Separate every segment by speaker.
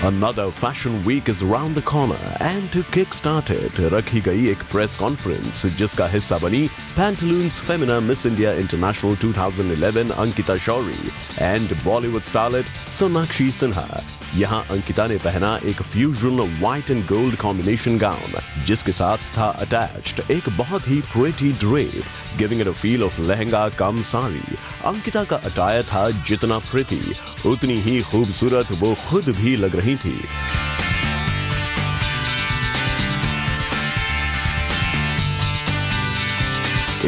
Speaker 1: Another fashion week is around the corner and to kickstart it रखी गई एक press conference जिसका हिस्सा बनी Pantaloons Femina Miss India International 2011 Ankita Shourie and Bollywood starlet Sonakshi Sinha. यहाँ अंकिता ने पहना एक fusion white and gold combination gown जिसके साथ था अटैच्ड एक बहुत ही pretty drape giving it a feel of lehenga cum sari. Ankita का अटायर था जितना प्रिटी उतनी ही खूबसूरत वो खुद भी लग रही थी।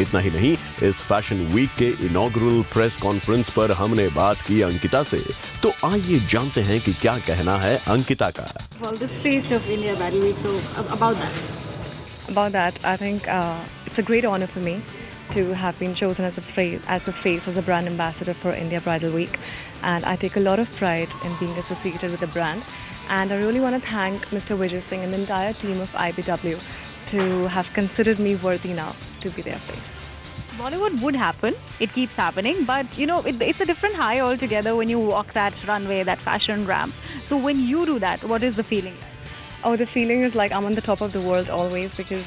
Speaker 1: इतना ही नहीं, इस फैशन वीक के इनॉग्रल प्रेस कॉन्फ्रेंस पर हमने बात की अंकिता से, तो आइए जानते हैं कि क्या कहना है अंकिता का।
Speaker 2: Well, the face of India Bridal Week, so about that, I think it's a great honor for me to have been chosen as a brand ambassador for India Bridal Week, and I take a lot of pride in being associated with the brand. And I really want to thank Mr. Vijay Singh and the entire team of IBW to have considered me worthy now to be their face.
Speaker 3: Bollywood would happen, it keeps happening, but you know, it's a different high altogether when you walk that runway, that fashion ramp. So when you do that, what is the feeling like?
Speaker 2: Oh, the feeling is like I'm on the top of the world always, because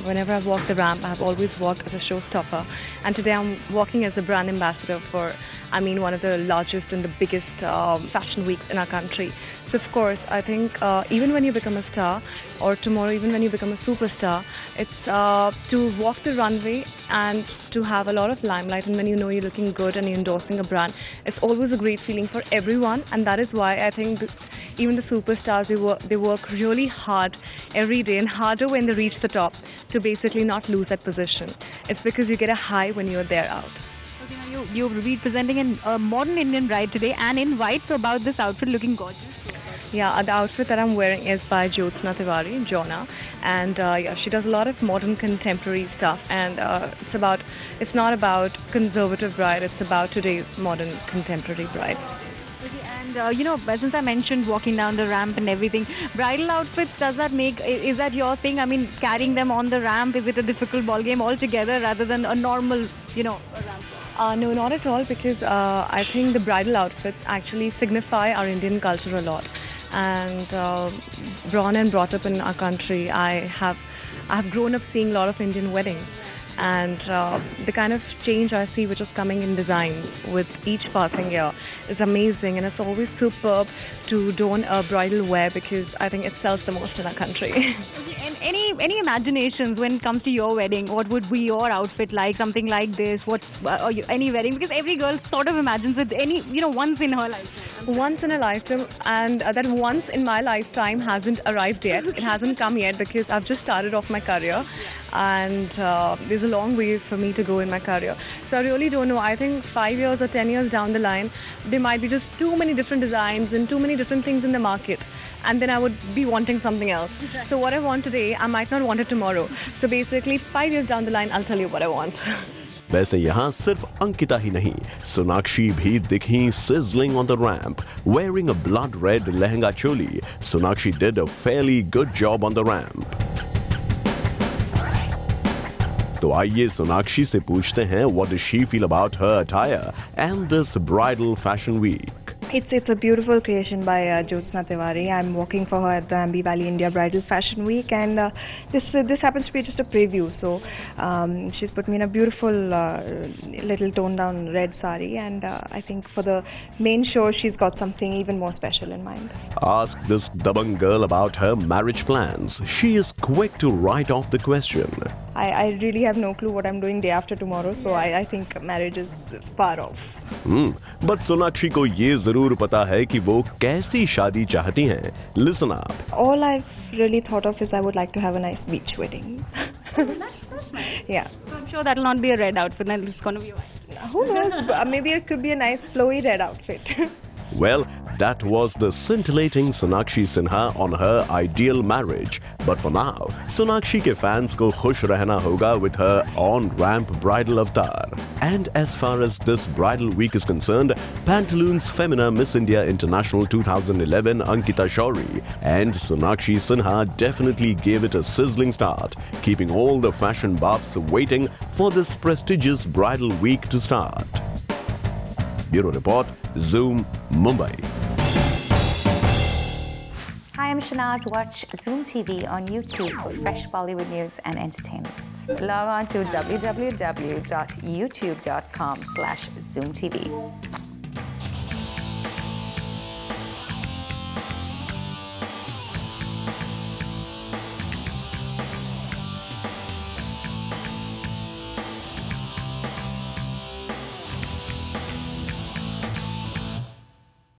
Speaker 2: whenever I've walked the ramp, I've always walked as a showstopper. And today I'm walking as a brand ambassador for, one of the largest and the biggest fashion weeks in our country. So of course, I think even when you become a star, or tomorrow even when you become a superstar, it's to walk the runway and to have a lot of limelight, and when you know you're looking good and you're endorsing a brand, it's always a great feeling for everyone. And that is why I think even the superstars, they work really hard every day, and harder when they reach the top, to basically not lose that position. It's because you get a high when you're there out.
Speaker 3: Okay, now you're representing a modern Indian bride today, and in white, so about this outfit looking gorgeous.
Speaker 2: Yeah, the outfit that I'm wearing is by Jyotsna Tiwari, Jona, and she does a lot of modern contemporary stuff, and it's not about conservative bride, it's about today's modern contemporary bride.
Speaker 3: Okay, and since I mentioned walking down the ramp and everything, bridal outfits, is that your thing? Carrying them on the ramp, is it a difficult ball game altogether rather than a normal, ramp?
Speaker 2: No, not at all, because I think the bridal outfits actually signify our Indian culture a lot. And born and brought up in our country, I have grown up seeing a lot of Indian weddings. And the kind of change I see which is coming in design with each passing year is amazing, and it's always superb to don a bridal wear, because I think it sells the most in our country.
Speaker 3: Okay, and any imaginations when it comes to your wedding? What would be your outfit like? Something like this? Any wedding? Because every girl sort of imagines it once in her lifetime.
Speaker 2: Once in a lifetime, and that once in my lifetime hasn't arrived yet. It hasn't come yet, because I've just started off my career, and there's a long way for me to go in my career. So I really don't know. I think 5 years or 10 years down the line, there might be just too many different designs and too many different things in the market, and then I would be wanting something else. So what I want today, I might not want it tomorrow. So basically 5 years down the line, I'll tell you what I want.
Speaker 1: वैसे यहाँ सिर्फ अंकिता ही नहीं, सोनाक्षी भी दिखी sizzling on the ramp, wearing a blood red lehenga choli. Sonakshi did a fairly good job on the ramp. तो आइए सोनाक्षी से पूछते हैं what does she feel about her attire and this bridal fashion week.
Speaker 2: It's a beautiful creation by Jyotsna Tiwari. I'm working for her at the Ambi Valley India Bridal Fashion Week, and this happens to be just a preview. So she's put me in a beautiful little toned down red sari, and I think for the main show she's got something even more special in mind.
Speaker 1: Ask this Dabang girl about her marriage plans. She is quick to write off the question.
Speaker 2: I really have no clue what I'm doing day after tomorrow, so I think marriage is far off.
Speaker 1: But Sonakshi को ये जरूर पता है कि वो कैसी शादी चाहती हैं. Listen up.
Speaker 2: All I've really thought of is I would like to have a nice beach wedding.
Speaker 3: That's nice.
Speaker 2: Yeah.
Speaker 3: So I'm sure that'll not be a red outfit, then it's going to be white.
Speaker 2: Who knows? Maybe it could be a nice flowy red outfit.
Speaker 1: Well, that was the scintillating Sonakshi Sinha on her ideal marriage. But for now, Sonakshi के fans को खुश रहना होगा with her on-ramp bridal avatar. And as far as this bridal week is concerned, Pantaloons Femina Miss India International 2011 Ankita Shauri and Sonakshi Sinha definitely gave it a sizzling start, keeping all the fashion buffs waiting for this prestigious bridal week to start. Bureau Report, Zoom, Mumbai.
Speaker 4: Hi, I'm Shanaz. Watch Zoom TV on YouTube for fresh Bollywood news and entertainment. Log on to www.youtube.com/ZoomTV.